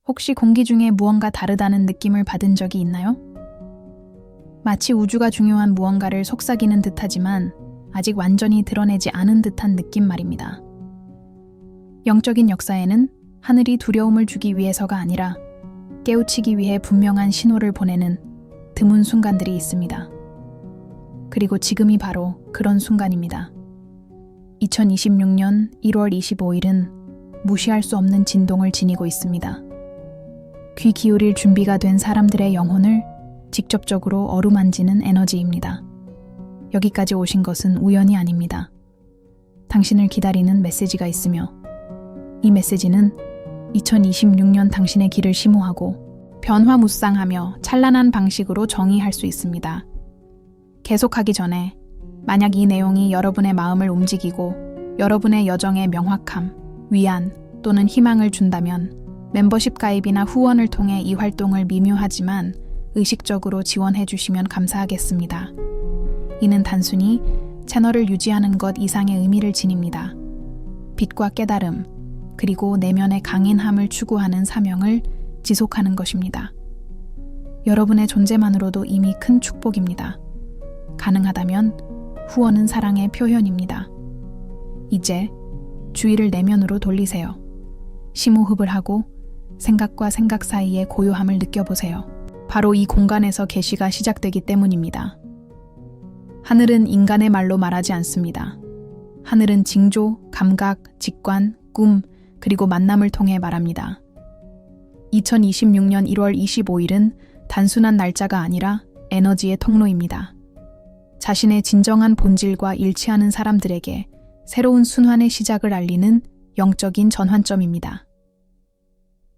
혹시 공기 중에 무언가 다르다는 느낌을 받은 적이 있나요? 마치 우주가 중요한 무언가를 속삭이는 듯하지만 아직 완전히 드러내지 않은 듯한 느낌 말입니다. 영적인 역사에는 하늘이 두려움을 주기 위해서가 아니라 깨우치기 위해 분명한 신호를 보내는 드문 순간들이 있습니다. 그리고 지금이 바로 그런 순간입니다. 2026년 1월 25일은 무시할 수 없는 진동을 지니고 있습니다. 귀 기울일 준비가 된 사람들의 영혼을 직접적으로 어루만지는 에너지입니다. 여기까지 오신 것은 우연이 아닙니다. 당신을 기다리는 메시지가 있으며 이 메시지는 2026년 당신의 길을 심오하고 변화무쌍하며 찬란한 방식으로 정의할 수 있습니다. 계속하기 전에 만약 이 내용이 여러분의 마음을 움직이고 여러분의 여정에 명확함, 위안 또는 희망을 준다면 멤버십 가입이나 후원을 통해 이 활동을 미묘하지만 의식적으로 지원해 주시면 감사하겠습니다. 이는 단순히 채널을 유지하는 것 이상의 의미를 지닙니다. 빛과 깨달음, 그리고 내면의 강인함을 추구하는 사명을 지속하는 것입니다. 여러분의 존재만으로도 이미 큰 축복입니다. 가능하다면 후원은 사랑의 표현입니다. 이제 주의를 내면으로 돌리세요. 심호흡을 하고 생각과 생각 사이의 고요함을 느껴보세요. 바로 이 공간에서 계시가 시작되기 때문입니다. 하늘은 인간의 말로 말하지 않습니다. 하늘은 징조, 감각, 직관, 꿈, 그리고 만남을 통해 말합니다. 2026년 1월 25일은 단순한 날짜가 아니라 에너지의 통로입니다. 자신의 진정한 본질과 일치하는 사람들에게 새로운 순환의 시작을 알리는 영적인 전환점입니다.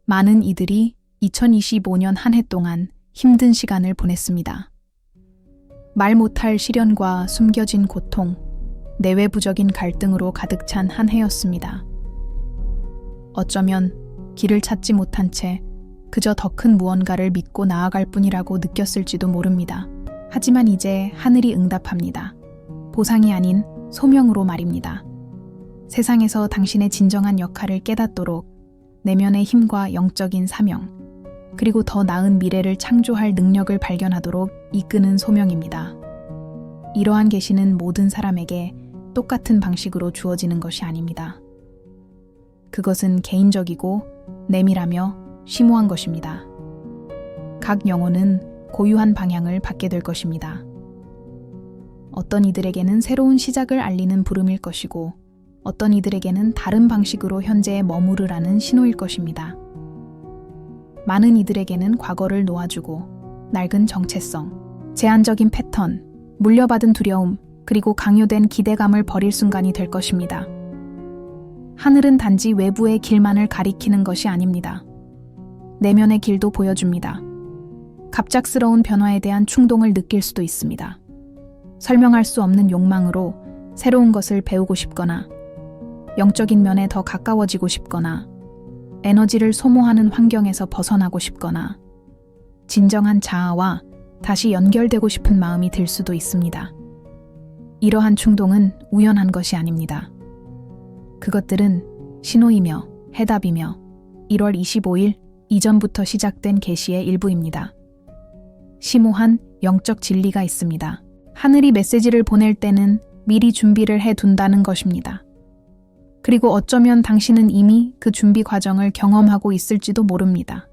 많은 이들이 2025년 한 해 동안 힘든 시간을 보냈습니다. 말 못할 시련과 숨겨진 고통, 내외부적인 갈등으로 가득 찬 한 해였습니다. 어쩌면 길을 찾지 못한 채 그저 더 큰 무언가를 믿고 나아갈 뿐이라고 느꼈을지도 모릅니다. 하지만 이제 하늘이 응답합니다. 보상이 아닌 소명으로 말입니다. 세상에서 당신의 진정한 역할을 깨닫도록 내면의 힘과 영적인 사명, 그리고 더 나은 미래를 창조할 능력을 발견하도록 이끄는 소명입니다. 이러한 계시는 모든 사람에게 똑같은 방식으로 주어지는 것이 아닙니다. 그것은 개인적이고 내밀하며 심오한 것입니다. 각 영혼은 고유한 방향을 받게 될 것입니다. 어떤 이들에게는 새로운 시작을 알리는 부름일 것이고 어떤 이들에게는 다른 방식으로 현재에 머무르라는 신호일 것입니다. 많은 이들에게는 과거를 놓아주고 낡은 정체성, 제한적인 패턴, 물려받은 두려움, 그리고 강요된 기대감을 버릴 순간이 될 것입니다. 하늘은 단지 외부의 길만을 가리키는 것이 아닙니다. 내면의 길도 보여줍니다. 갑작스러운 변화에 대한 충동을 느낄 수도 있습니다. 설명할 수 없는 욕망으로 새로운 것을 배우고 싶거나 영적인 면에 더 가까워지고 싶거나 에너지를 소모하는 환경에서 벗어나고 싶거나 진정한 자아와 다시 연결되고 싶은 마음이 들 수도 있습니다. 이러한 충동은 우연한 것이 아닙니다. 그것들은 신호이며 해답이며 1월 25일 이전부터 시작된 계시의 일부입니다. 심오한 영적 진리가 있습니다. 하늘이 메시지를 보낼 때는 미리 준비를 해둔다는 것입니다. 그리고 어쩌면 당신은 이미 그 준비 과정을 경험하고 있을지도 모릅니다.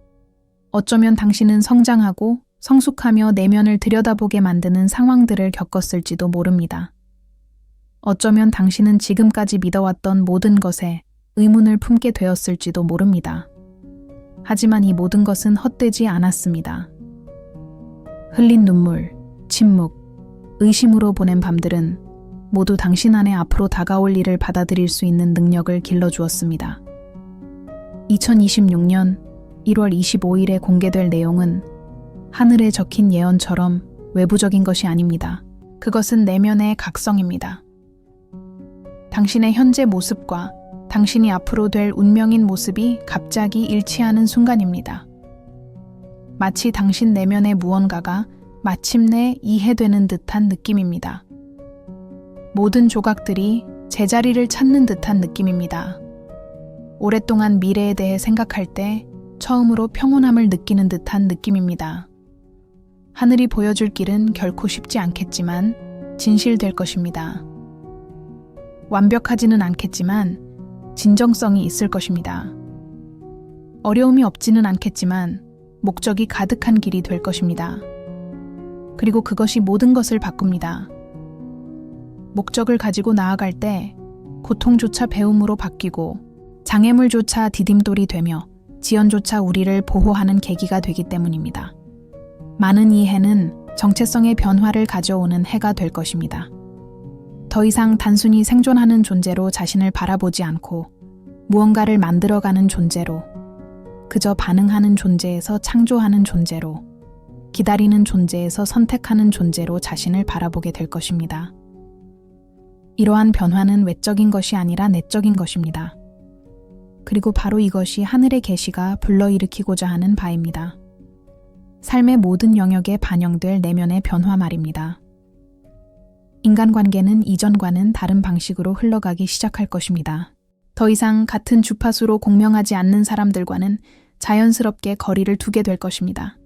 어쩌면 당신은 성장하고 성숙하며 내면을 들여다보게 만드는 상황들을 겪었을지도 모릅니다. 어쩌면 당신은 지금까지 믿어왔던 모든 것에 의문을 품게 되었을지도 모릅니다. 하지만 이 모든 것은 헛되지 않았습니다. 흘린 눈물, 침묵, 의심으로 보낸 밤들은 모두 당신 안에 앞으로 다가올 일을 받아들일 수 있는 능력을 길러주었습니다. 2026년 1월 25일에 공개될 내용은 하늘에 적힌 예언처럼 외부적인 것이 아닙니다. 그것은 내면의 각성입니다. 당신의 현재 모습과 당신이 앞으로 될 운명인 모습이 갑자기 일치하는 순간입니다. 마치 당신 내면의 무언가가 마침내 이해되는 듯한 느낌입니다. 모든 조각들이 제자리를 찾는 듯한 느낌입니다. 오랫동안 미래에 대해 생각할 때 처음으로 평온함을 느끼는 듯한 느낌입니다. 하늘이 보여줄 길은 결코 쉽지 않겠지만 진실될 것입니다. 완벽하지는 않겠지만 진정성이 있을 것입니다. 어려움이 없지는 않겠지만 목적이 가득한 길이 될 것입니다. 그리고 그것이 모든 것을 바꿉니다. 목적을 가지고 나아갈 때 고통조차 배움으로 바뀌고 장애물조차 디딤돌이 되며 지연조차 우리를 보호하는 계기가 되기 때문입니다. 많은 이해는 정체성의 변화를 가져오는 해가 될 것입니다. 더 이상 단순히 생존하는 존재로 자신을 바라보지 않고 무언가를 만들어가는 존재로, 그저 반응하는 존재에서 창조하는 존재로, 기다리는 존재에서 선택하는 존재로 자신을 바라보게 될 것입니다. 이러한 변화는 외적인 것이 아니라 내적인 것입니다. 그리고 바로 이것이 하늘의 계시가 불러일으키고자 하는 바입니다. 삶의 모든 영역에 반영될 내면의 변화 말입니다. 인간관계는 이전과는 다른 방식으로 흘러가기 시작할 것입니다. 더 이상 같은 주파수로 공명하지 않는 사람들과는 자연스럽게 거리를 두게 될 것입니다.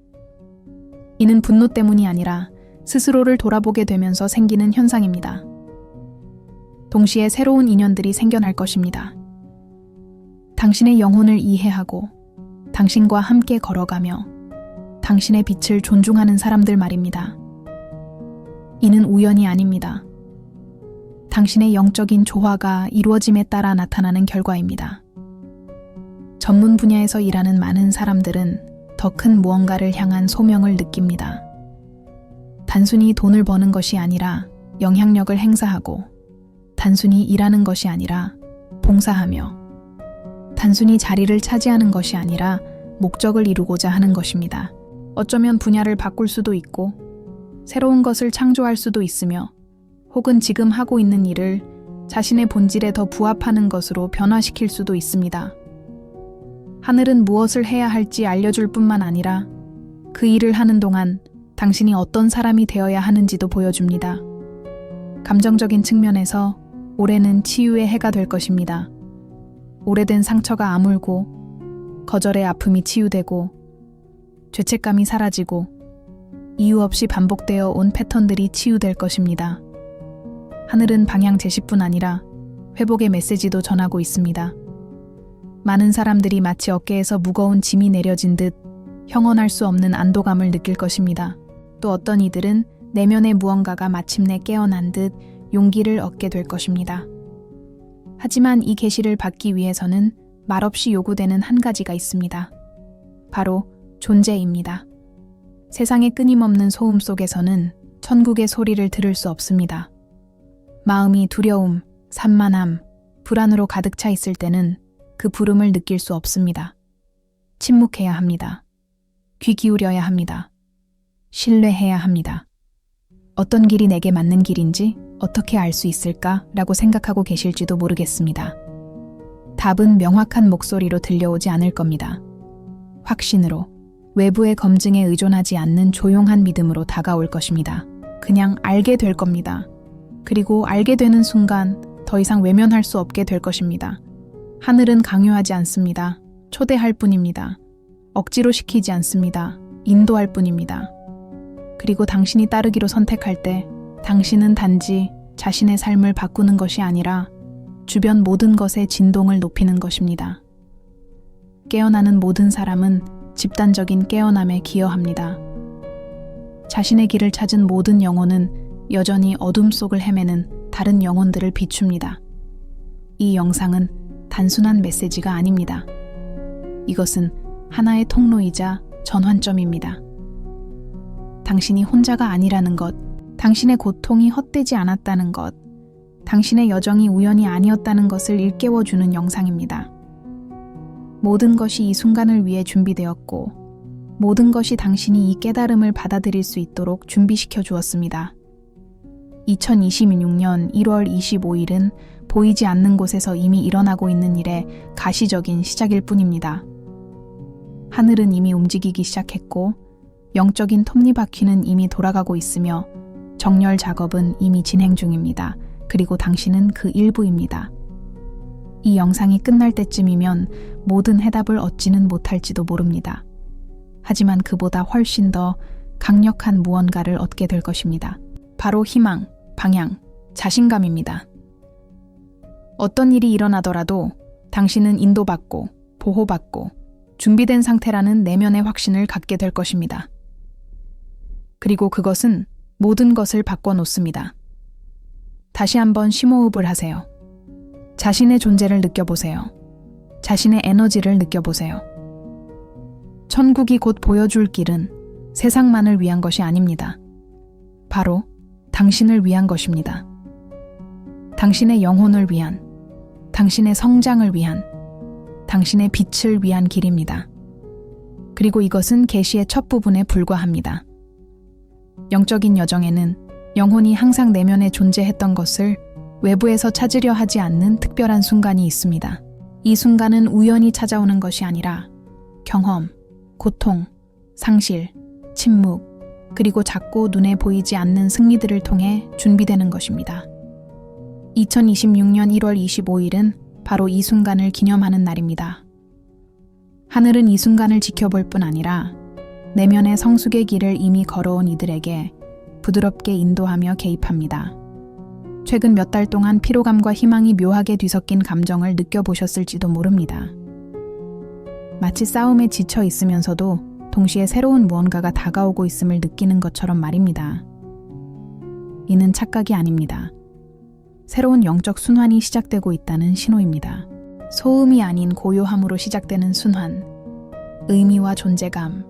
이는 분노 때문이 아니라 스스로를 돌아보게 되면서 생기는 현상입니다. 동시에 새로운 인연들이 생겨날 것입니다. 당신의 영혼을 이해하고 당신과 함께 걸어가며 당신의 빛을 존중하는 사람들 말입니다. 이는 우연이 아닙니다. 당신의 영적인 조화가 이루어짐에 따라 나타나는 결과입니다. 전문 분야에서 일하는 많은 사람들은 더 큰 무언가를 향한 소명을 느낍니다. 단순히 돈을 버는 것이 아니라 영향력을 행사하고, 단순히 일하는 것이 아니라 봉사하며, 단순히 자리를 차지하는 것이 아니라 목적을 이루고자 하는 것입니다. 어쩌면 분야를 바꿀 수도 있고, 새로운 것을 창조할 수도 있으며, 혹은 지금 하고 있는 일을 자신의 본질에 더 부합하는 것으로 변화시킬 수도 있습니다. 하늘은 무엇을 해야 할지 알려줄 뿐만 아니라 그 일을 하는 동안 당신이 어떤 사람이 되어야 하는지도 보여줍니다. 감정적인 측면에서 올해는 치유의 해가 될 것입니다. 오래된 상처가 아물고, 거절의 아픔이 치유되고, 죄책감이 사라지고, 이유 없이 반복되어 온 패턴들이 치유될 것입니다. 하늘은 방향 제시뿐 아니라 회복의 메시지도 전하고 있습니다. 많은 사람들이 마치 어깨에서 무거운 짐이 내려진 듯 형언할 수 없는 안도감을 느낄 것입니다. 또 어떤 이들은 내면의 무언가가 마침내 깨어난 듯 용기를 얻게 될 것입니다. 하지만 이 계시를 받기 위해서는 말없이 요구되는 한 가지가 있습니다. 바로 존재입니다. 세상의 끊임없는 소음 속에서는 천국의 소리를 들을 수 없습니다. 마음이 두려움, 산만함, 불안으로 가득 차 있을 때는 그 부름을 느낄 수 없습니다. 침묵해야 합니다. 귀 기울여야 합니다. 신뢰해야 합니다. 어떤 길이 내게 맞는 길인지 어떻게 알 수 있을까? 라고 생각하고 계실지도 모르겠습니다. 답은 명확한 목소리로 들려오지 않을 겁니다. 확신으로, 외부의 검증에 의존하지 않는 조용한 믿음으로 다가올 것입니다. 그냥 알게 될 겁니다. 그리고 알게 되는 순간 더 이상 외면할 수 없게 될 것입니다. 하늘은 강요하지 않습니다. 초대할 뿐입니다. 억지로 시키지 않습니다. 인도할 뿐입니다. 그리고 당신이 따르기로 선택할 때 당신은 단지 자신의 삶을 바꾸는 것이 아니라 주변 모든 것의 진동을 높이는 것입니다. 깨어나는 모든 사람은 집단적인 깨어남에 기여합니다. 자신의 길을 찾은 모든 영혼은 여전히 어둠 속을 헤매는 다른 영혼들을 비춥니다. 이 영상은 단순한 메시지가 아닙니다. 이것은 하나의 통로이자 전환점입니다. 당신이 혼자가 아니라는 것, 당신의 고통이 헛되지 않았다는 것, 당신의 여정이 우연이 아니었다는 것을 일깨워주는 영상입니다. 모든 것이 이 순간을 위해 준비되었고, 모든 것이 당신이 이 깨달음을 받아들일 수 있도록 준비시켜 주었습니다. 2026년 1월 25일은 보이지 않는 곳에서 이미 일어나고 있는 일의 가시적인 시작일 뿐입니다. 하늘은 이미 움직이기 시작했고, 영적인 톱니바퀴는 이미 돌아가고 있으며 정렬 작업은 이미 진행 중입니다. 그리고 당신은 그 일부입니다. 이 영상이 끝날 때쯤이면 모든 해답을 얻지는 못할지도 모릅니다. 하지만 그보다 훨씬 더 강력한 무언가를 얻게 될 것입니다. 바로 희망, 방향, 자신감입니다. 어떤 일이 일어나더라도 당신은 인도받고 보호받고 준비된 상태라는 내면의 확신을 갖게 될 것입니다. 그리고 그것은 모든 것을 바꿔놓습니다. 다시 한번 심호흡을 하세요. 자신의 존재를 느껴보세요. 자신의 에너지를 느껴보세요. 천국이 곧 보여줄 길은 세상만을 위한 것이 아닙니다. 바로 당신을 위한 것입니다. 당신의 영혼을 위한, 당신의 성장을 위한, 당신의 빛을 위한 길입니다. 그리고 이것은 계시의 첫 부분에 불과합니다. 영적인 여정에는 영혼이 항상 내면에 존재했던 것을 외부에서 찾으려 하지 않는 특별한 순간이 있습니다. 이 순간은 우연히 찾아오는 것이 아니라 경험, 고통, 상실, 침묵, 그리고 작고 눈에 보이지 않는 승리들을 통해 준비되는 것입니다. 2026년 1월 25일은 바로 이 순간을 기념하는 날입니다. 하늘은 이 순간을 지켜볼 뿐 아니라 내면의 성숙의 길을 이미 걸어온 이들에게 부드럽게 인도하며 개입합니다. 최근 몇 달 동안 피로감과 희망이 묘하게 뒤섞인 감정을 느껴보셨을지도 모릅니다. 마치 싸움에 지쳐 있으면서도 동시에 새로운 무언가가 다가오고 있음을 느끼는 것처럼 말입니다. 이는 착각이 아닙니다. 새로운 영적 순환이 시작되고 있다는 신호입니다. 소음이 아닌 고요함으로 시작되는 순환, 의미와 존재감,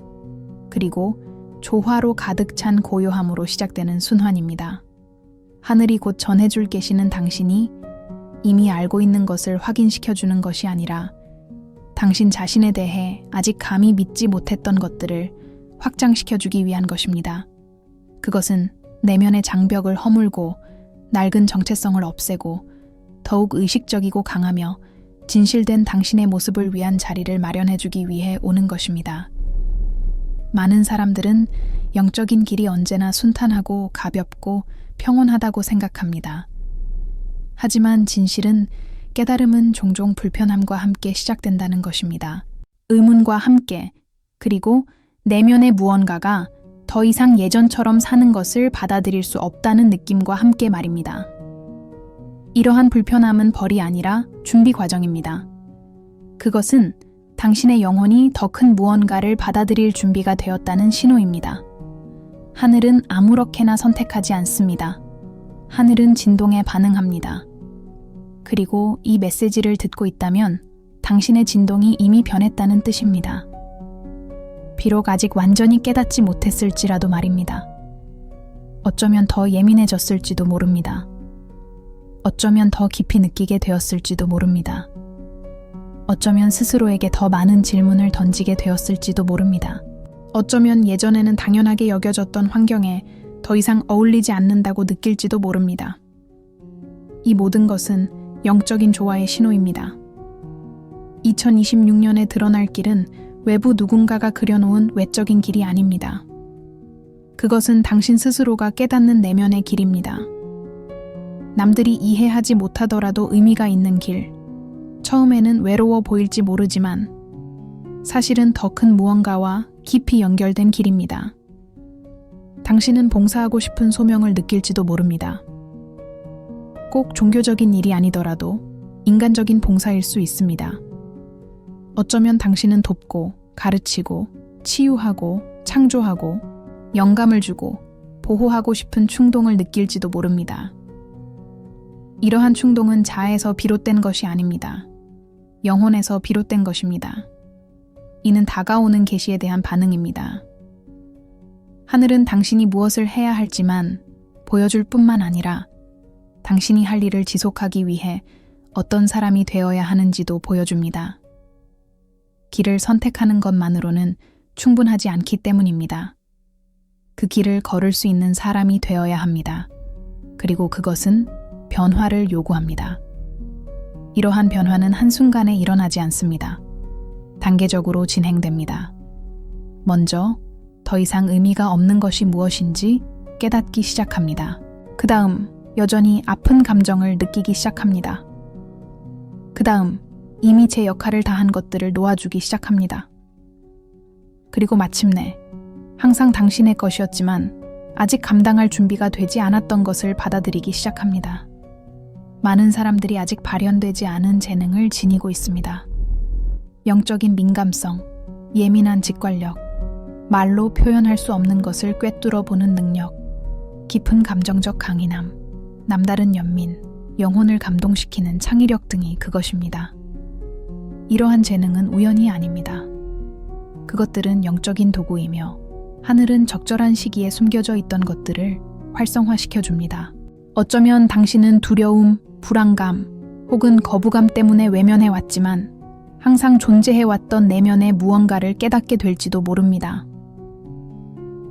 그리고 조화로 가득 찬 고요함으로 시작되는 순환입니다. 하늘이 곧 전해줄 계시는 당신이 이미 알고 있는 것을 확인시켜주는 것이 아니라 당신 자신에 대해 아직 감히 믿지 못했던 것들을 확장시켜주기 위한 것입니다. 그것은 내면의 장벽을 허물고 낡은 정체성을 없애고 더욱 의식적이고 강하며 진실된 당신의 모습을 위한 자리를 마련해주기 위해 오는 것입니다. 많은 사람들은 영적인 길이 언제나 순탄하고 가볍고 평온하다고 생각합니다. 하지만 진실은 깨달음은 종종 불편함과 함께 시작된다는 것입니다. 의문과 함께, 그리고 내면의 무언가가 더 이상 예전처럼 사는 것을 받아들일 수 없다는 느낌과 함께 말입니다. 이러한 불편함은 벌이 아니라 준비 과정입니다. 그것은 당신의 영혼이 더 큰 무언가를 받아들일 준비가 되었다는 신호입니다. 하늘은 아무렇게나 선택하지 않습니다. 하늘은 진동에 반응합니다. 그리고 이 메시지를 듣고 있다면 당신의 진동이 이미 변했다는 뜻입니다. 비록 아직 완전히 깨닫지 못했을지라도 말입니다. 어쩌면 더 예민해졌을지도 모릅니다. 어쩌면 더 깊이 느끼게 되었을지도 모릅니다. 어쩌면 스스로에게 더 많은 질문을 던지게 되었을지도 모릅니다. 어쩌면 예전에는 당연하게 여겨졌던 환경에 더 이상 어울리지 않는다고 느낄지도 모릅니다. 이 모든 것은 영적인 조화의 신호입니다. 2026년에 드러날 길은 외부 누군가가 그려놓은 외적인 길이 아닙니다. 그것은 당신 스스로가 깨닫는 내면의 길입니다. 남들이 이해하지 못하더라도 의미가 있는 길. 처음에는 외로워 보일지 모르지만 사실은 더 큰 무언가와 깊이 연결된 길입니다. 당신은 봉사하고 싶은 소명을 느낄지도 모릅니다. 꼭 종교적인 일이 아니더라도 인간적인 봉사일 수 있습니다. 어쩌면 당신은 돕고, 가르치고, 치유하고, 창조하고, 영감을 주고, 보호하고 싶은 충동을 느낄지도 모릅니다. 이러한 충동은 자아에서 비롯된 것이 아닙니다. 영혼에서 비롯된 것입니다. 이는 다가오는 계시에 대한 반응입니다. 하늘은 당신이 무엇을 해야 할지만 보여줄 뿐만 아니라 당신이 할 일을 지속하기 위해 어떤 사람이 되어야 하는지도 보여줍니다. 길을 선택하는 것만으로는 충분하지 않기 때문입니다. 그 길을 걸을 수 있는 사람이 되어야 합니다. 그리고 그것은 변화를 요구합니다. 이러한 변화는 한순간에 일어나지 않습니다. 단계적으로 진행됩니다. 먼저 더 이상 의미가 없는 것이 무엇인지 깨닫기 시작합니다. 그 다음 여전히 아픈 감정을 느끼기 시작합니다. 그 다음 이미 제 역할을 다한 것들을 놓아주기 시작합니다. 그리고 마침내 항상 당신의 것이었지만 아직 감당할 준비가 되지 않았던 것을 받아들이기 시작합니다. 많은 사람들이 아직 발현되지 않은 재능을 지니고 있습니다. 영적인 민감성, 예민한 직관력, 말로 표현할 수 없는 것을 꿰뚫어 보는 능력, 깊은 감정적 강인함, 남다른 연민, 영혼을 감동시키는 창의력 등이 그것입니다. 이러한 재능은 우연이 아닙니다. 그것들은 영적인 도구이며 하늘은 적절한 시기에 숨겨져 있던 것들을 활성화시켜 줍니다. 어쩌면 당신은 두려움, 불안감 혹은 거부감 때문에 외면해 왔지만 항상 존재해 왔던 내면의 무언가를 깨닫게 될지도 모릅니다.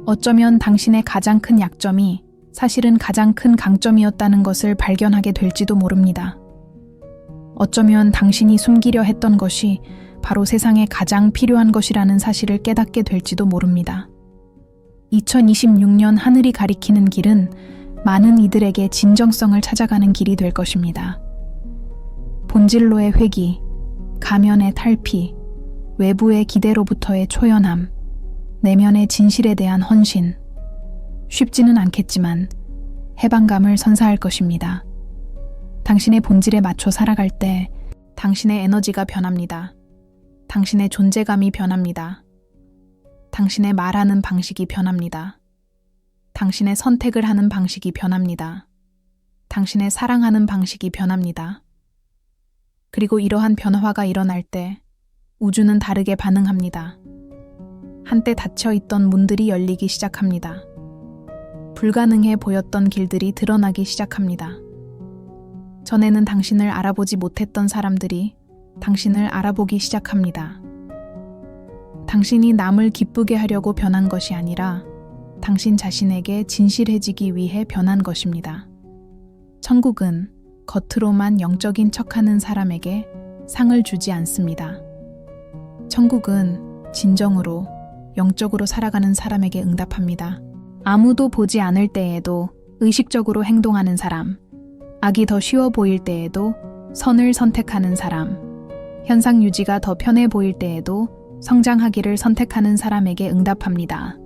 어쩌면 당신의 가장 큰 약점이 사실은 가장 큰 강점이었다는 것을 발견하게 될지도 모릅니다. 어쩌면 당신이 숨기려 했던 것이 바로 세상에 가장 필요한 것이라는 사실을 깨닫게 될지도 모릅니다. 2026년 하늘이 가리키는 길은 많은 이들에게 진정성을 찾아가는 길이 될 것입니다. 본질로의 회귀, 가면의 탈피, 외부의 기대로부터의 초연함, 내면의 진실에 대한 헌신. 쉽지는 않겠지만 해방감을 선사할 것입니다. 당신의 본질에 맞춰 살아갈 때 당신의 에너지가 변합니다. 당신의 존재감이 변합니다. 당신의 말하는 방식이 변합니다. 당신의 선택을 하는 방식이 변합니다. 당신의 사랑하는 방식이 변합니다. 그리고 이러한 변화가 일어날 때 우주는 다르게 반응합니다. 한때 닫혀있던 문들이 열리기 시작합니다. 불가능해 보였던 길들이 드러나기 시작합니다. 전에는 당신을 알아보지 못했던 사람들이 당신을 알아보기 시작합니다. 당신이 남을 기쁘게 하려고 변한 것이 아니라 당신 자신에게 진실해지기 위해 변한 것입니다. 천국은 겉으로만 영적인 척하는 사람에게 상을 주지 않습니다. 천국은 진정으로 영적으로 살아가는 사람에게 응답합니다. 아무도 보지 않을 때에도 의식적으로 행동하는 사람, 악이 더 쉬워 보일 때에도 선을 선택하는 사람, 현상 유지가 더 편해 보일 때에도 성장하기를 선택하는 사람에게 응답합니다.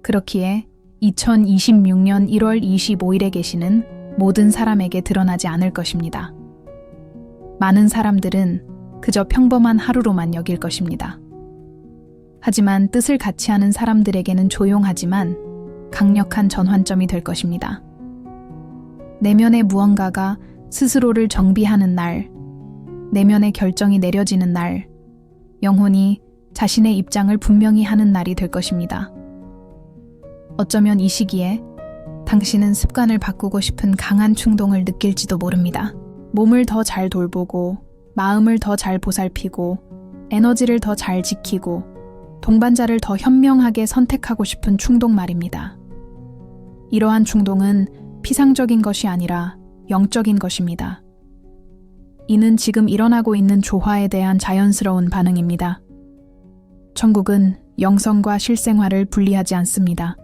그렇기에 2026년 1월 25일에 계시는 모든 사람에게 드러나지 않을 것입니다. 많은 사람들은 그저 평범한 하루로만 여길 것입니다. 하지만 뜻을 같이 하는 사람들에게는 조용하지만 강력한 전환점이 될 것입니다. 내면의 무언가가 스스로를 정비하는 날, 내면의 결정이 내려지는 날, 영혼이 자신의 입장을 분명히 하는 날이 될 것입니다. 어쩌면 이 시기에 당신은 습관을 바꾸고 싶은 강한 충동을 느낄지도 모릅니다. 몸을 더 잘 돌보고, 마음을 더 잘 보살피고, 에너지를 더 잘 지키고, 동반자를 더 현명하게 선택하고 싶은 충동 말입니다. 이러한 충동은 피상적인 것이 아니라 영적인 것입니다. 이는 지금 일어나고 있는 조화에 대한 자연스러운 반응입니다. 천국은 영성과 실생활을 분리하지 않습니다.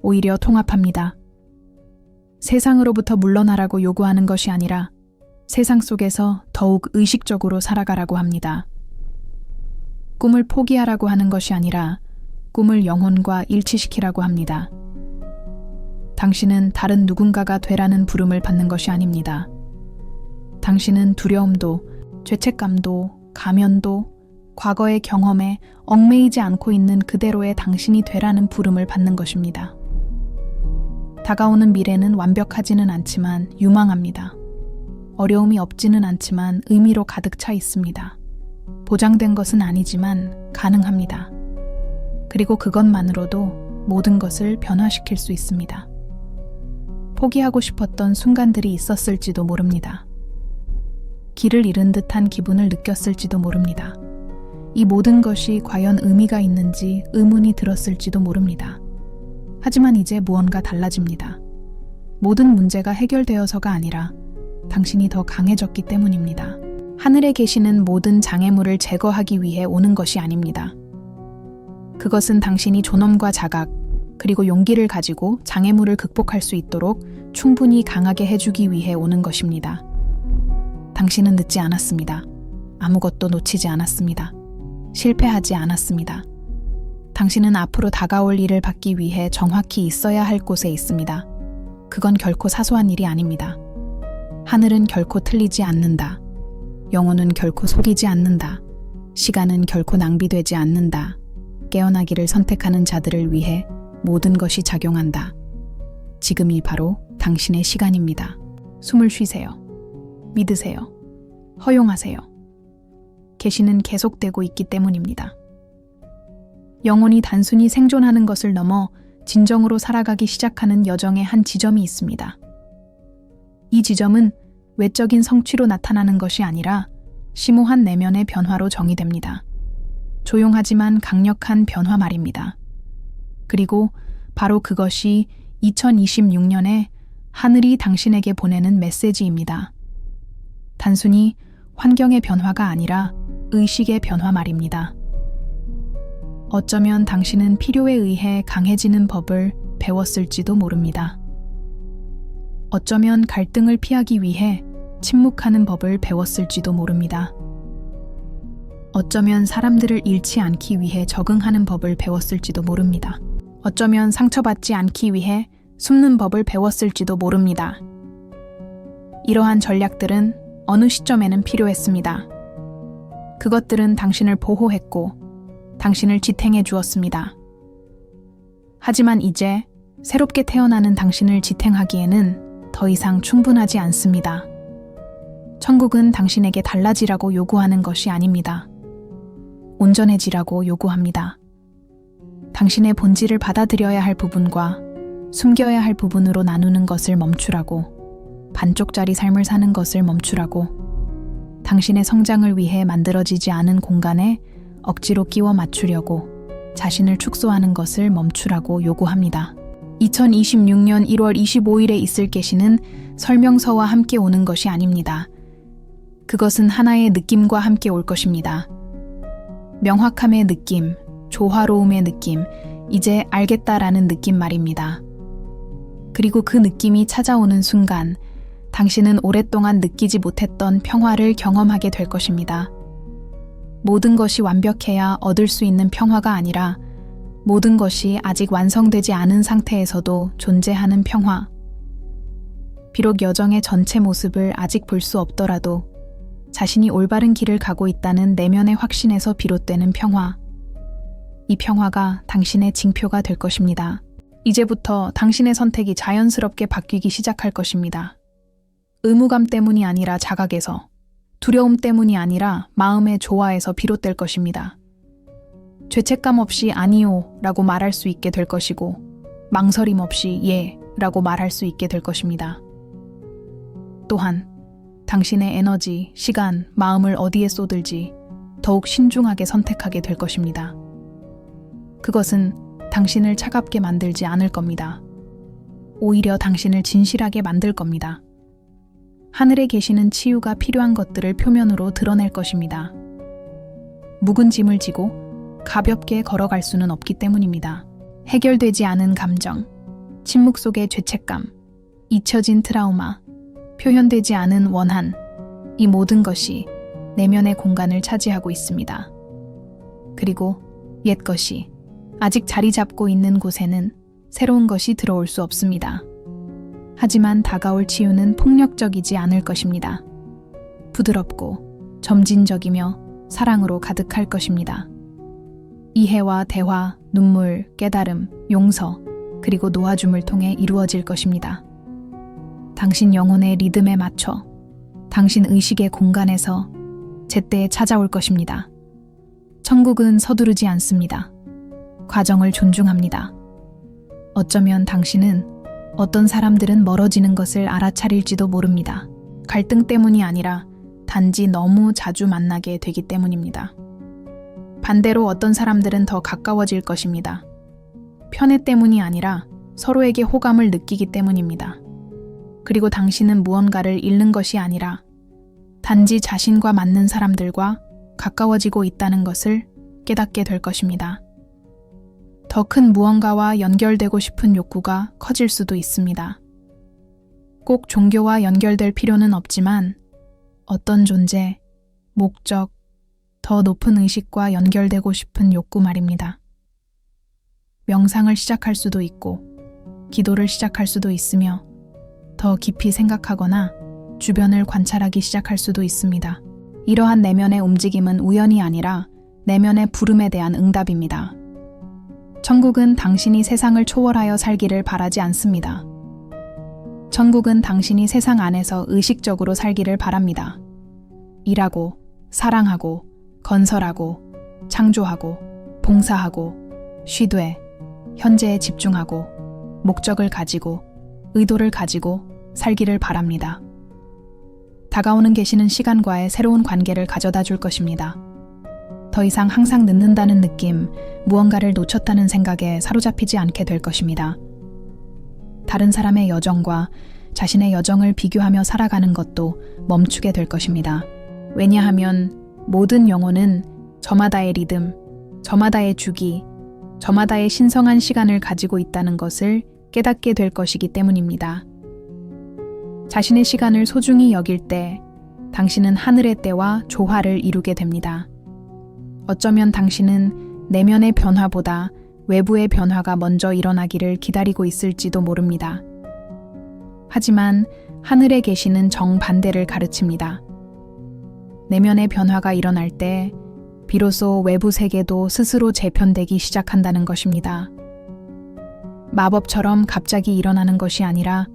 오히려 통합합니다. 세상으로부터 물러나라고 요구하는 것이 아니라 세상 속에서 더욱 의식적으로 살아가라고 합니다. 꿈을 포기하라고 하는 것이 아니라 꿈을 영혼과 일치시키라고 합니다. 당신은 다른 누군가가 되라는 부름을 받는 것이 아닙니다. 당신은 두려움도, 죄책감도, 가면도, 과거의 경험에 얽매이지 않고 있는 그대로의 당신이 되라는 부름을 받는 것입니다. 다가오는 미래는 완벽하지는 않지만 유망합니다. 어려움이 없지는 않지만 의미로 가득 차 있습니다. 보장된 것은 아니지만 가능합니다. 그리고 그것만으로도 모든 것을 변화시킬 수 있습니다. 포기하고 싶었던 순간들이 있었을지도 모릅니다. 길을 잃은 듯한 기분을 느꼈을지도 모릅니다. 이 모든 것이 과연 의미가 있는지 의문이 들었을지도 모릅니다. 하지만 이제 무언가 달라집니다. 모든 문제가 해결되어서가 아니라 당신이 더 강해졌기 때문입니다. 하늘에 계시는 모든 장애물을 제거하기 위해 오는 것이 아닙니다. 그것은 당신이 존엄과 자각, 그리고 용기를 가지고 장애물을 극복할 수 있도록 충분히 강하게 해주기 위해 오는 것입니다. 당신은 늦지 않았습니다. 아무것도 놓치지 않았습니다. 실패하지 않았습니다. 당신은 앞으로 다가올 일을 받기 위해 정확히 있어야 할 곳에 있습니다. 그건 결코 사소한 일이 아닙니다. 하늘은 결코 틀리지 않는다. 영혼은 결코 속이지 않는다. 시간은 결코 낭비되지 않는다. 깨어나기를 선택하는 자들을 위해 모든 것이 작용한다. 지금이 바로 당신의 시간입니다. 숨을 쉬세요. 믿으세요. 허용하세요. 계시는 계속되고 있기 때문입니다. 영혼이 단순히 생존하는 것을 넘어 진정으로 살아가기 시작하는 여정의 한 지점이 있습니다. 이 지점은 외적인 성취로 나타나는 것이 아니라 심오한 내면의 변화로 정의됩니다. 조용하지만 강력한 변화 말입니다. 그리고 바로 그것이 2026년에 하늘이 당신에게 보내는 메시지입니다. 단순히 환경의 변화가 아니라 의식의 변화 말입니다. 어쩌면 당신은 필요에 의해 강해지는 법을 배웠을지도 모릅니다. 어쩌면 갈등을 피하기 위해 침묵하는 법을 배웠을지도 모릅니다. 어쩌면 사람들을 잃지 않기 위해 적응하는 법을 배웠을지도 모릅니다. 어쩌면 상처받지 않기 위해 숨는 법을 배웠을지도 모릅니다. 이러한 전략들은 어느 시점에는 필요했습니다. 그것들은 당신을 보호했고 당신을 지탱해 주었습니다. 하지만 이제 새롭게 태어나는 당신을 지탱하기에는 더 이상 충분하지 않습니다. 천국은 당신에게 달라지라고 요구하는 것이 아닙니다. 온전해지라고 요구합니다. 당신의 본질을 받아들여야 할 부분과 숨겨야 할 부분으로 나누는 것을 멈추라고, 반쪽짜리 삶을 사는 것을 멈추라고, 당신의 성장을 위해 만들어지지 않은 공간에 억지로 끼워 맞추려고 자신을 축소하는 것을 멈추라고 요구합니다. 2026년 1월 25일에 있을 계시는 설명서와 함께 오는 것이 아닙니다. 그것은 하나의 느낌과 함께 올 것입니다. 명확함의 느낌, 조화로움의 느낌, 이제 알겠다라는 느낌 말입니다. 그리고 그 느낌이 찾아오는 순간 당신은 오랫동안 느끼지 못했던 평화를 경험하게 될 것입니다. 모든 것이 완벽해야 얻을 수 있는 평화가 아니라 모든 것이 아직 완성되지 않은 상태에서도 존재하는 평화. 비록 여정의 전체 모습을 아직 볼 수 없더라도 자신이 올바른 길을 가고 있다는 내면의 확신에서 비롯되는 평화. 이 평화가 당신의 징표가 될 것입니다. 이제부터 당신의 선택이 자연스럽게 바뀌기 시작할 것입니다. 의무감 때문이 아니라 자각에서, 두려움 때문이 아니라 마음의 조화에서 비롯될 것입니다. 죄책감 없이 아니요 라고 말할 수 있게 될 것이고, 망설임 없이 예 라고 말할 수 있게 될 것입니다. 또한 당신의 에너지, 시간, 마음을 어디에 쏟을지 더욱 신중하게 선택하게 될 것입니다. 그것은 당신을 차갑게 만들지 않을 겁니다. 오히려 당신을 진실하게 만들 겁니다. 하늘에 계시는 치유가 필요한 것들을 표면으로 드러낼 것입니다. 묵은 짐을 지고 가볍게 걸어갈 수는 없기 때문입니다. 해결되지 않은 감정, 침묵 속의 죄책감, 잊혀진 트라우마, 표현되지 않은 원한, 이 모든 것이 내면의 공간을 차지하고 있습니다. 그리고 옛 것이 아직 자리 잡고 있는 곳에는 새로운 것이 들어올 수 없습니다. 하지만 다가올 치유는 폭력적이지 않을 것입니다. 부드럽고 점진적이며 사랑으로 가득할 것입니다. 이해와 대화, 눈물, 깨달음, 용서, 그리고 놓아줌을 통해 이루어질 것입니다. 당신 영혼의 리듬에 맞춰 당신 의식의 공간에서 제때에 찾아올 것입니다. 천국은 서두르지 않습니다. 과정을 존중합니다. 어쩌면 당신은 어떤 사람들은 멀어지는 것을 알아차릴지도 모릅니다. 갈등 때문이 아니라 단지 너무 자주 만나게 되기 때문입니다. 반대로 어떤 사람들은 더 가까워질 것입니다. 편애 때문이 아니라 서로에게 호감을 느끼기 때문입니다. 그리고 당신은 무언가를 잃는 것이 아니라 단지 자신과 맞는 사람들과 가까워지고 있다는 것을 깨닫게 될 것입니다. 더 큰 무언가와 연결되고 싶은 욕구가 커질 수도 있습니다. 꼭 종교와 연결될 필요는 없지만 어떤 존재, 목적, 더 높은 의식과 연결되고 싶은 욕구 말입니다. 명상을 시작할 수도 있고, 기도를 시작할 수도 있으며, 더 깊이 생각하거나 주변을 관찰하기 시작할 수도 있습니다. 이러한 내면의 움직임은 우연이 아니라 내면의 부름에 대한 응답입니다. 천국은 당신이 세상을 초월하여 살기를 바라지 않습니다. 천국은 당신이 세상 안에서 의식적으로 살기를 바랍니다. 일하고, 사랑하고, 건설하고, 창조하고, 봉사하고, 쉬되, 현재에 집중하고, 목적을 가지고, 의도를 가지고 살기를 바랍니다. 다가오는 계시는 시간과의 새로운 관계를 가져다 줄 것입니다. 더 이상 항상 늦는다는 느낌, 무언가를 놓쳤다는 생각에 사로잡히지 않게 될 것입니다. 다른 사람의 여정과 자신의 여정을 비교하며 살아가는 것도 멈추게 될 것입니다. 왜냐하면 모든 영혼은 저마다의 리듬, 저마다의 주기, 저마다의 신성한 시간을 가지고 있다는 것을 깨닫게 될 것이기 때문입니다. 자신의 시간을 소중히 여길 때 당신은 하늘의 때와 조화를 이루게 됩니다. 어쩌면 당신은 내면의 변화보다 외부의 변화가 먼저 일어나기를 기다리고 있을지도 모릅니다. 하지만 하늘에 계시는 정반대를 가르칩니다. 내면의 변화가 일어날 때 비로소 외부 세계도 스스로 재편되기 시작한다는 것입니다. 마법처럼 갑자기 일어나는 것이 아니라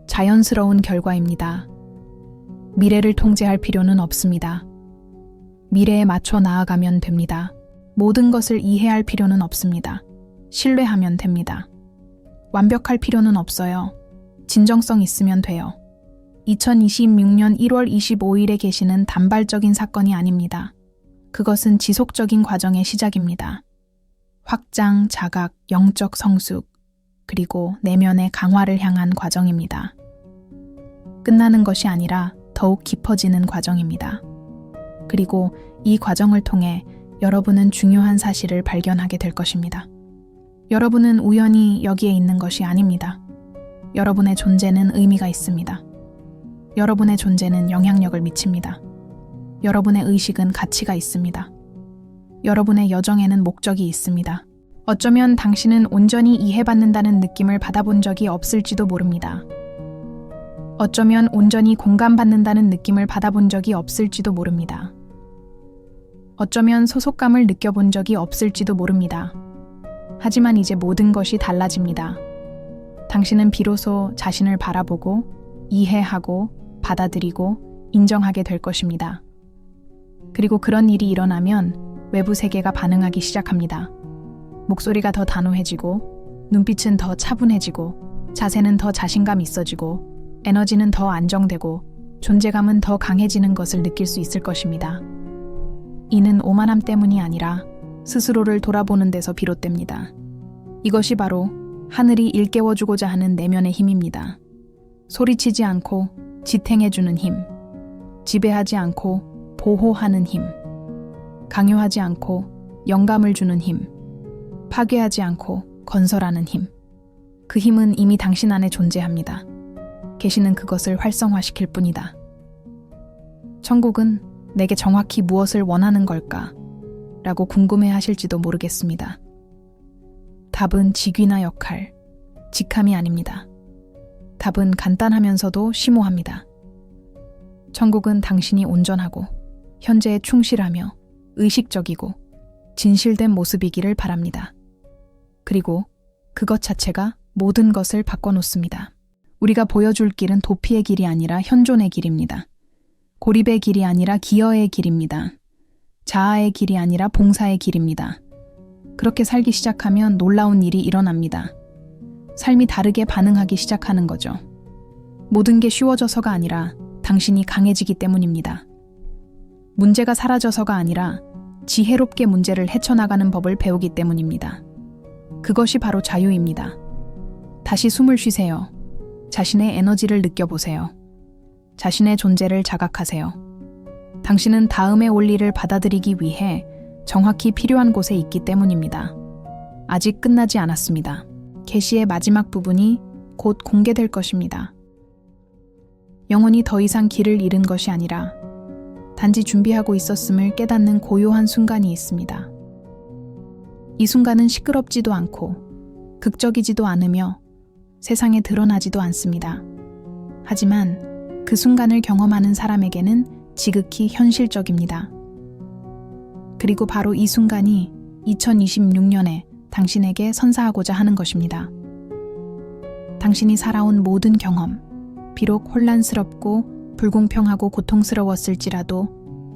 자연스러운 결과입니다. 미래를 통제할 필요는 없습니다. 미래에 맞춰 나아가면 됩니다. 모든 것을 이해할 필요는 없습니다. 신뢰하면 됩니다. 완벽할 필요는 없어요. 진정성 있으면 돼요. 2026년 1월 25일에 계시는 단발적인 사건이 아닙니다. 그것은 지속적인 과정의 시작입니다. 확장, 자각, 영적 성숙, 그리고 내면의 강화를 향한 과정입니다. 끝나는 것이 아니라 더욱 깊어지는 과정입니다. 그리고 이 과정을 통해 여러분은 중요한 사실을 발견하게 될 것입니다. 여러분은 우연히 여기에 있는 것이 아닙니다. 여러분의 존재는 의미가 있습니다. 여러분의 존재는 영향력을 미칩니다. 여러분의 의식은 가치가 있습니다. 여러분의 여정에는 목적이 있습니다. 어쩌면 당신은 온전히 이해받는다는 느낌을 받아본 적이 없을지도 모릅니다. 어쩌면 온전히 공감받는다는 느낌을 받아본 적이 없을지도 모릅니다. 어쩌면 소속감을 느껴본 적이 없을지도 모릅니다. 하지만 이제 모든 것이 달라집니다. 당신은 비로소 자신을 바라보고 이해하고 받아들이고 인정하게 될 것입니다. 그리고 그런 일이 일어나면 외부 세계가 반응하기 시작합니다. 목소리가 더 단호해지고, 눈빛은 더 차분해지고, 자세는 더 자신감 있어지고, 에너지는 더 안정되고, 존재감은 더 강해지는 것을 느낄 수 있을 것입니다. 이는 오만함 때문이 아니라 스스로를 돌아보는 데서 비롯됩니다. 이것이 바로 하늘이 일깨워주고자 하는 내면의 힘입니다. 소리치지 않고 지탱해주는 힘, 지배하지 않고 보호하는 힘, 강요하지 않고 영감을 주는 힘, 파괴하지 않고 건설하는 힘. 그 힘은 이미 당신 안에 존재합니다. 계시는 그것을 활성화시킬 뿐이다. 천국은 내게 정확히 무엇을 원하는 걸까? 라고 궁금해 하실지도 모르겠습니다. 답은 직위나 역할, 직함이 아닙니다. 답은 간단하면서도 심오합니다. 천국은 당신이 온전하고 현재에 충실하며 의식적이고 진실된 모습이기를 바랍니다. 그리고 그것 자체가 모든 것을 바꿔놓습니다. 우리가 보여줄 길은 도피의 길이 아니라 현존의 길입니다. 고립의 길이 아니라 기여의 길입니다. 자아의 길이 아니라 봉사의 길입니다. 그렇게 살기 시작하면 놀라운 일이 일어납니다. 삶이 다르게 반응하기 시작하는 거죠. 모든 게 쉬워져서가 아니라 당신이 강해지기 때문입니다. 문제가 사라져서가 아니라 지혜롭게 문제를 헤쳐나가는 법을 배우기 때문입니다. 그것이 바로 자유입니다. 다시 숨을 쉬세요. 자신의 에너지를 느껴보세요. 자신의 존재를 자각하세요. 당신은 다음의 원리를 받아들이기 위해 정확히 필요한 곳에 있기 때문입니다. 아직 끝나지 않았습니다. 계시의 마지막 부분이 곧 공개될 것입니다. 영혼이 더 이상 길을 잃은 것이 아니라 단지 준비하고 있었음을 깨닫는 고요한 순간이 있습니다. 이 순간은 시끄럽지도 않고 극적이지도 않으며 세상에 드러나지도 않습니다. 하지만 그 순간을 경험하는 사람에게는 지극히 현실적입니다. 그리고 바로 이 순간이 2026년에 당신에게 선사하고자 하는 것입니다. 당신이 살아온 모든 경험, 비록 혼란스럽고 불공평하고 고통스러웠을지라도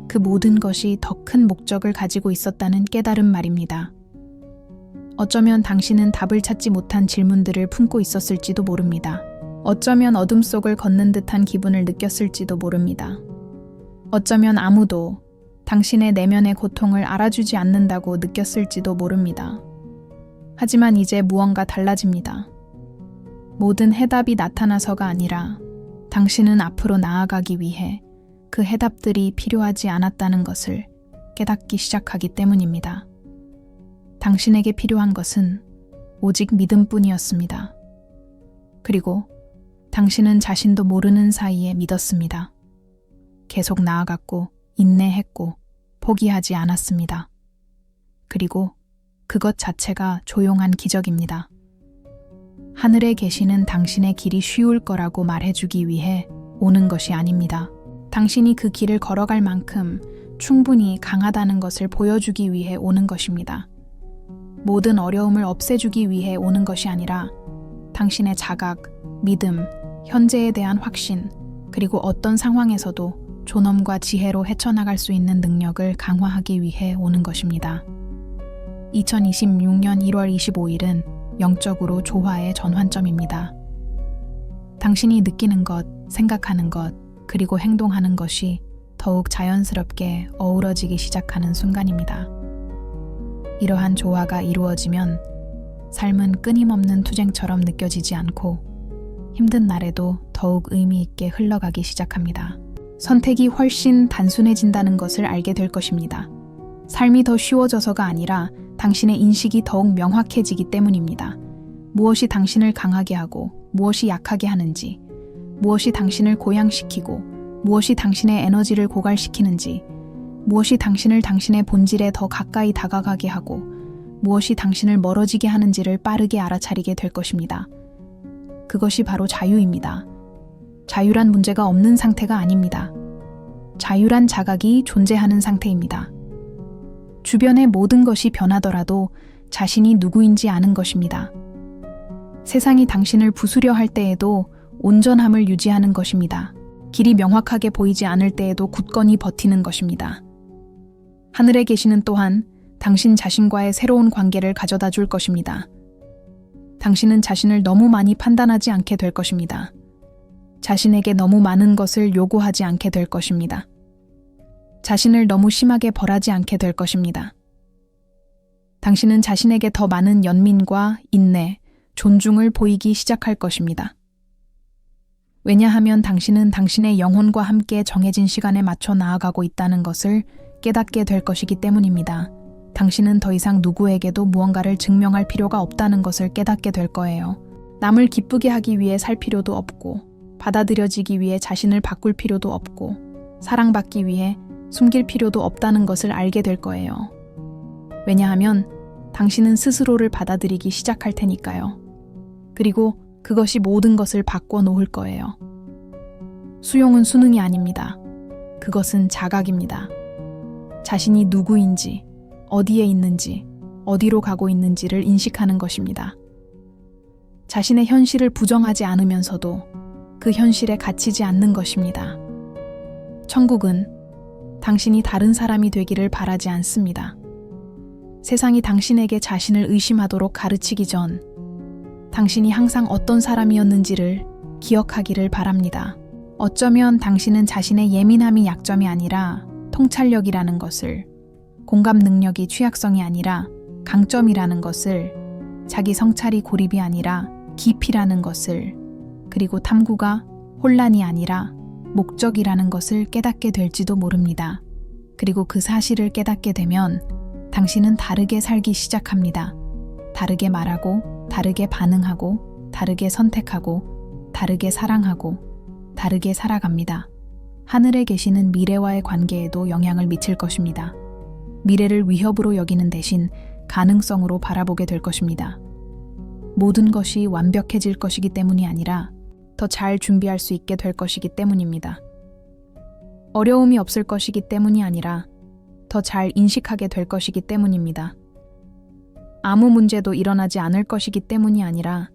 그 모든 것이 더 큰 목적을 가지고 있었다는 깨달음 말입니다. 어쩌면 당신은 답을 찾지 못한 질문들을 품고 있었을지도 모릅니다. 어쩌면 어둠 속을 걷는 듯한 기분을 느꼈을지도 모릅니다. 어쩌면 아무도 당신의 내면의 고통을 알아주지 않는다고 느꼈을지도 모릅니다. 하지만 이제 무언가 달라집니다. 모든 해답이 나타나서가 아니라 당신은 앞으로 나아가기 위해 그 해답들이 필요하지 않았다는 것을 깨닫기 시작하기 때문입니다. 당신에게 필요한 것은 오직 믿음뿐이었습니다. 그리고 당신은 자신도 모르는 사이에 믿었습니다. 계속 나아갔고 인내했고 포기하지 않았습니다. 그리고 그것 자체가 조용한 기적입니다. 하늘에 계시는 당신의 길이 쉬울 거라고 말해주기 위해 오는 것이 아닙니다. 당신이 그 길을 걸어갈 만큼 충분히 강하다는 것을 보여주기 위해 오는 것입니다. 모든 어려움을 없애주기 위해 오는 것이 아니라 당신의 자각, 믿음, 현재에 대한 확신, 그리고 어떤 상황에서도 존엄과 지혜로 헤쳐나갈 수 있는 능력을 강화하기 위해 오는 것입니다. 2026년 1월 25일은 영적으로 조화의 전환점입니다. 당신이 느끼는 것, 생각하는 것, 그리고 행동하는 것이 더욱 자연스럽게 어우러지기 시작하는 순간입니다. 이러한 조화가 이루어지면 삶은 끊임없는 투쟁처럼 느껴지지 않고 힘든 날에도 더욱 의미 있게 흘러가기 시작합니다. 선택이 훨씬 단순해진다는 것을 알게 될 것입니다. 삶이 더 쉬워져서가 아니라 당신의 인식이 더욱 명확해지기 때문입니다. 무엇이 당신을 강하게 하고 무엇이 약하게 하는지, 무엇이 당신을 고양시키고 무엇이 당신의 에너지를 고갈시키는지, 무엇이 당신을 당신의 본질에 더 가까이 다가가게 하고 무엇이 당신을 멀어지게 하는지를 빠르게 알아차리게 될 것입니다. 그것이 바로 자유입니다. 자유란 문제가 없는 상태가 아닙니다. 자유란 자각이 존재하는 상태입니다. 주변의 모든 것이 변하더라도 자신이 누구인지 아는 것입니다. 세상이 당신을 부수려 할 때에도 온전함을 유지하는 것입니다. 길이 명확하게 보이지 않을 때에도 굳건히 버티는 것입니다. 하늘에 계시는 또한 당신 자신과의 새로운 관계를 가져다 줄 것입니다. 당신은 자신을 너무 많이 판단하지 않게 될 것입니다. 자신에게 너무 많은 것을 요구하지 않게 될 것입니다. 자신을 너무 심하게 벌하지 않게 될 것입니다. 당신은 자신에게 더 많은 연민과 인내, 존중을 보이기 시작할 것입니다. 왜냐하면 당신은 당신의 영혼과 함께 정해진 시간에 맞춰 나아가고 있다는 것을 깨닫게 될 것이기 때문입니다. 당신은 더 이상 누구에게도 무언가를 증명할 필요가 없다는 것을 깨닫게 될 거예요. 남을 기쁘게 하기 위해 살 필요도 없고, 받아들여지기 위해 자신을 바꿀 필요도 없고, 사랑받기 위해 숨길 필요도 없다는 것을 알게 될 거예요. 왜냐하면 당신은 스스로를 받아들이기 시작할 테니까요. 그리고 그것이 모든 것을 바꿔 놓을 거예요. 수용은 수능이 아닙니다. 그것은 자각입니다. 자신이 누구인지, 어디에 있는지, 어디로 가고 있는지를 인식하는 것입니다. 자신의 현실을 부정하지 않으면서도 그 현실에 갇히지 않는 것입니다. 천국은 당신이 다른 사람이 되기를 바라지 않습니다. 세상이 당신에게 자신을 의심하도록 가르치기 전 당신이 항상 어떤 사람이었는지를 기억하기를 바랍니다. 어쩌면 당신은 자신의 예민함이 약점이 아니라 통찰력이라는 것을, 공감 능력이 취약성이 아니라 강점이라는 것을, 자기 성찰이 고립이 아니라 깊이라는 것을, 그리고 탐구가 혼란이 아니라 목적이라는 것을 깨닫게 될지도 모릅니다. 그리고 그 사실을 깨닫게 되면 당신은 다르게 살기 시작합니다. 다르게 말하고, 다르게 반응하고, 다르게 선택하고, 다르게 사랑하고, 다르게 살아갑니다. 하늘에 계시는 미래와의 관계에도 영향을 미칠 것입니다. 미래를 위협으로 여기는 대신 가능성으로 바라보게 될 것입니다. 모든 것이 완벽해질 것이기 때문이 아니라 더 잘 준비할 수 있게 될 것이기 때문입니다. 어려움이 없을 것이기 때문이 아니라 더 잘 인식하게 될 것이기 때문입니다. 아무 문제도 일어나지 않을 것이기 때문이 아니라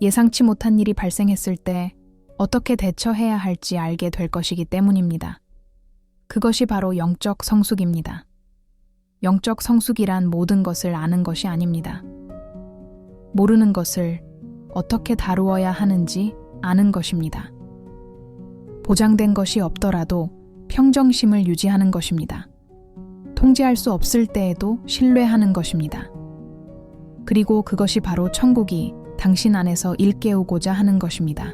예상치 못한 일이 발생했을 때 어떻게 대처해야 할지 알게 될 것이기 때문입니다. 그것이 바로 영적 성숙입니다. 영적 성숙이란 모든 것을 아는 것이 아닙니다. 모르는 것을 어떻게 다루어야 하는지 아는 것입니다. 보장된 것이 없더라도 평정심을 유지하는 것입니다. 통제할 수 없을 때에도 신뢰하는 것입니다. 그리고 그것이 바로 천국이 당신 안에서 일깨우고자 하는 것입니다.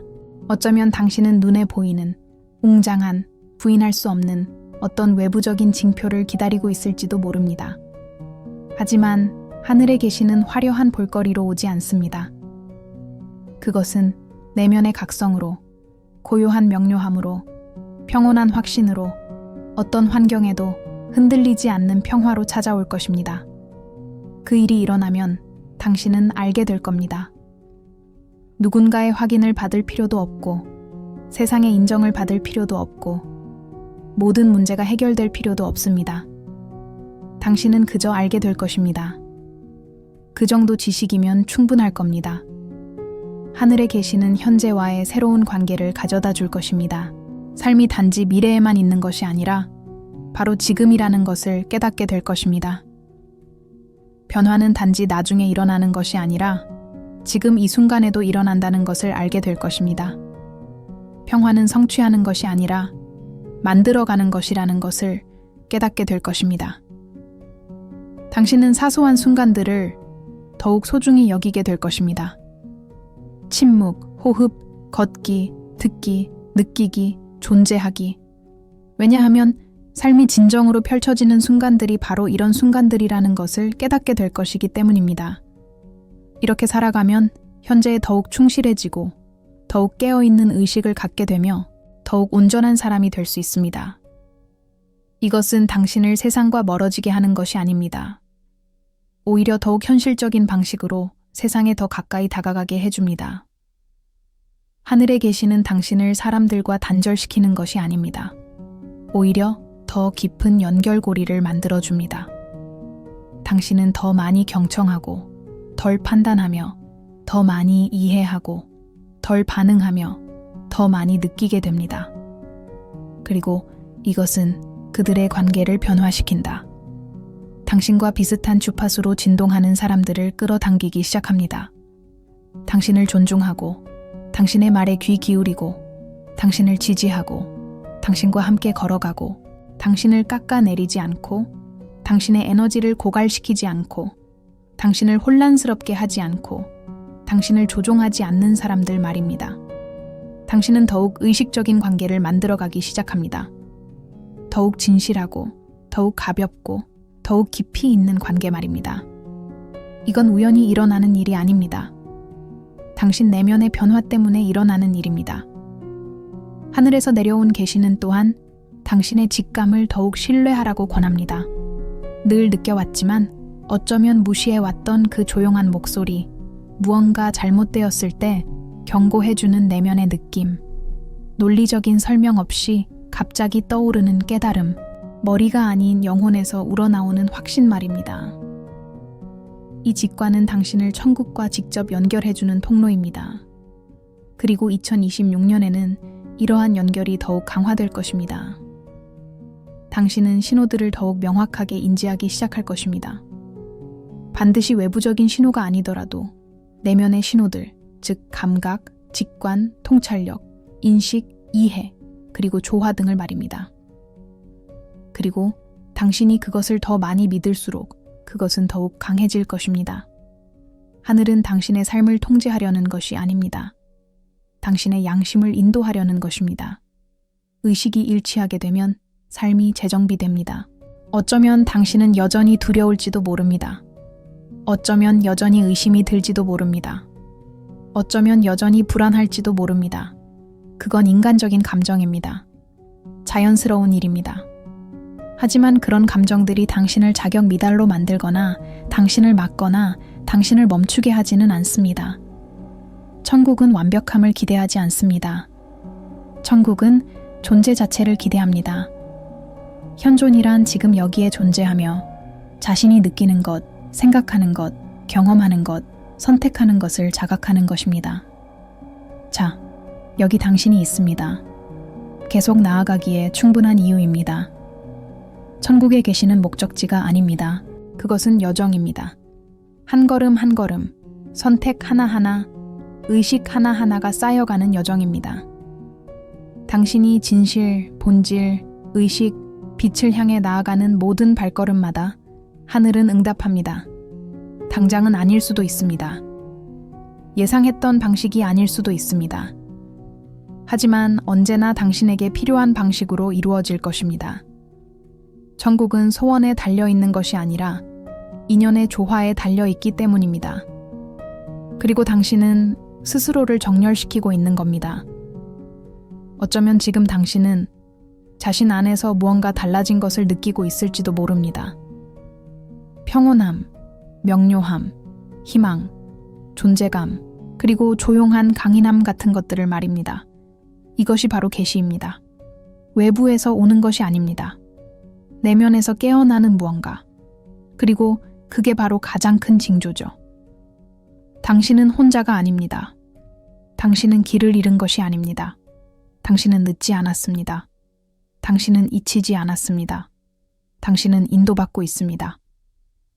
어쩌면 당신은 눈에 보이는 웅장한, 부인할 수 없는 어떤 외부적인 징표를 기다리고 있을지도 모릅니다. 하지만 하늘에 계시는 화려한 볼거리로 오지 않습니다. 그것은 내면의 각성으로, 고요한 명료함으로, 평온한 확신으로, 어떤 환경에도 흔들리지 않는 평화로 찾아올 것입니다. 그 일이 일어나면 당신은 알게 될 겁니다. 누군가의 확인을 받을 필요도 없고, 세상의 인정을 받을 필요도 없고, 모든 문제가 해결될 필요도 없습니다. 당신은 그저 알게 될 것입니다. 그 정도 지식이면 충분할 겁니다. 하늘에 계시는 현재와의 새로운 관계를 가져다 줄 것입니다. 삶이 단지 미래에만 있는 것이 아니라 바로 지금이라는 것을 깨닫게 될 것입니다. 변화는 단지 나중에 일어나는 것이 아니라 지금 이 순간에도 일어난다는 것을 알게 될 것입니다. 평화는 성취하는 것이 아니라 만들어가는 것이라는 것을 깨닫게 될 것입니다. 당신은 사소한 순간들을 더욱 소중히 여기게 될 것입니다. 침묵, 호흡, 걷기, 듣기, 느끼기, 존재하기. 왜냐하면 삶이 진정으로 펼쳐지는 순간들이 바로 이런 순간들이라는 것을 깨닫게 될 것이기 때문입니다. 이렇게 살아가면 현재에 더욱 충실해지고 더욱 깨어있는 의식을 갖게 되며 더욱 온전한 사람이 될 수 있습니다. 이것은 당신을 세상과 멀어지게 하는 것이 아닙니다. 오히려 더욱 현실적인 방식으로 세상에 더 가까이 다가가게 해줍니다. 하늘에 계시는 당신을 사람들과 단절시키는 것이 아닙니다. 오히려 더 깊은 연결고리를 만들어줍니다. 당신은 더 많이 경청하고, 덜 판단하며, 더 많이 이해하고, 덜 반응하며, 더 많이 느끼게 됩니다. 그리고 이것은 그들의 관계를 변화시킨다. 당신과 비슷한 주파수로 진동하는 사람들을 끌어당기기 시작합니다. 당신을 존중하고, 당신의 말에 귀 기울이고, 당신을 지지하고, 당신과 함께 걸어가고, 당신을 깎아내리지 않고, 당신의 에너지를 고갈시키지 않고, 당신을 혼란스럽게 하지 않고, 당신을 조종하지 않는 사람들 말입니다. 당신은 더욱 의식적인 관계를 만들어가기 시작합니다. 더욱 진실하고, 더욱 가볍고, 더욱 깊이 있는 관계 말입니다. 이건 우연히 일어나는 일이 아닙니다. 당신 내면의 변화 때문에 일어나는 일입니다. 하늘에서 내려온 계시는 또한 당신의 직감을 더욱 신뢰하라고 권합니다. 늘 느껴왔지만 어쩌면 무시해왔던 그 조용한 목소리, 무언가 잘못되었을 때 경고해주는 내면의 느낌, 논리적인 설명 없이 갑자기 떠오르는 깨달음, 머리가 아닌 영혼에서 우러나오는 확신 말입니다. 이 직관은 당신을 천국과 직접 연결해주는 통로입니다. 그리고 2026년에는 이러한 연결이 더욱 강화될 것입니다. 당신은 신호들을 더욱 명확하게 인지하기 시작할 것입니다. 반드시 외부적인 신호가 아니더라도 내면의 신호들, 즉 감각, 직관, 통찰력, 인식, 이해, 그리고 조화 등을 말입니다. 그리고 당신이 그것을 더 많이 믿을수록 그것은 더욱 강해질 것입니다. 하늘은 당신의 삶을 통제하려는 것이 아닙니다. 당신의 양심을 인도하려는 것입니다. 의식이 일치하게 되면 삶이 재정비됩니다. 어쩌면 당신은 여전히 두려울지도 모릅니다. 어쩌면 여전히 의심이 들지도 모릅니다. 어쩌면 여전히 불안할지도 모릅니다. 그건 인간적인 감정입니다. 자연스러운 일입니다. 하지만 그런 감정들이 당신을 자격 미달로 만들거나 당신을 막거나 당신을 멈추게 하지는 않습니다. 천국은 완벽함을 기대하지 않습니다. 천국은 존재 자체를 기대합니다. 현존이란 지금 여기에 존재하며 자신이 느끼는 것, 생각하는 것, 경험하는 것, 선택하는 것을 자각하는 것입니다. 자, 여기 당신이 있습니다. 계속 나아가기에 충분한 이유입니다. 천국에 계시는 목적지가 아닙니다. 그것은 여정입니다. 한 걸음 한 걸음, 선택 하나하나, 의식 하나하나가 쌓여가는 여정입니다. 당신이 진실, 본질, 의식, 빛을 향해 나아가는 모든 발걸음마다 하늘은 응답합니다. 당장은 아닐 수도 있습니다. 예상했던 방식이 아닐 수도 있습니다. 하지만 언제나 당신에게 필요한 방식으로 이루어질 것입니다. 천국은 소원에 달려있는 것이 아니라 인연의 조화에 달려있기 때문입니다. 그리고 당신은 스스로를 정렬시키고 있는 겁니다. 어쩌면 지금 당신은 자신 안에서 무언가 달라진 것을 느끼고 있을지도 모릅니다. 평온함, 명료함, 희망, 존재감, 그리고 조용한 강인함 같은 것들을 말입니다. 이것이 바로 계시입니다. 외부에서 오는 것이 아닙니다. 내면에서 깨어나는 무언가. 그리고 그게 바로 가장 큰 징조죠. 당신은 혼자가 아닙니다. 당신은 길을 잃은 것이 아닙니다. 당신은 늦지 않았습니다. 당신은 잊히지 않았습니다. 당신은 인도받고 있습니다.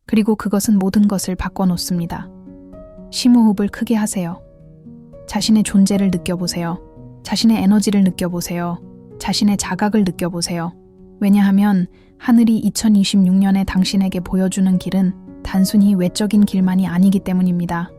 그리고 그것은 모든 것을 바꿔놓습니다. 심호흡을 크게 하세요. 자신의 존재를 느껴보세요. 자신의 에너지를 느껴보세요. 자신의 자각을 느껴보세요. 왜냐하면 하늘이 2026년에 당신에게 보여주는 길은 단순히 외적인 길만이 아니기 때문입니다.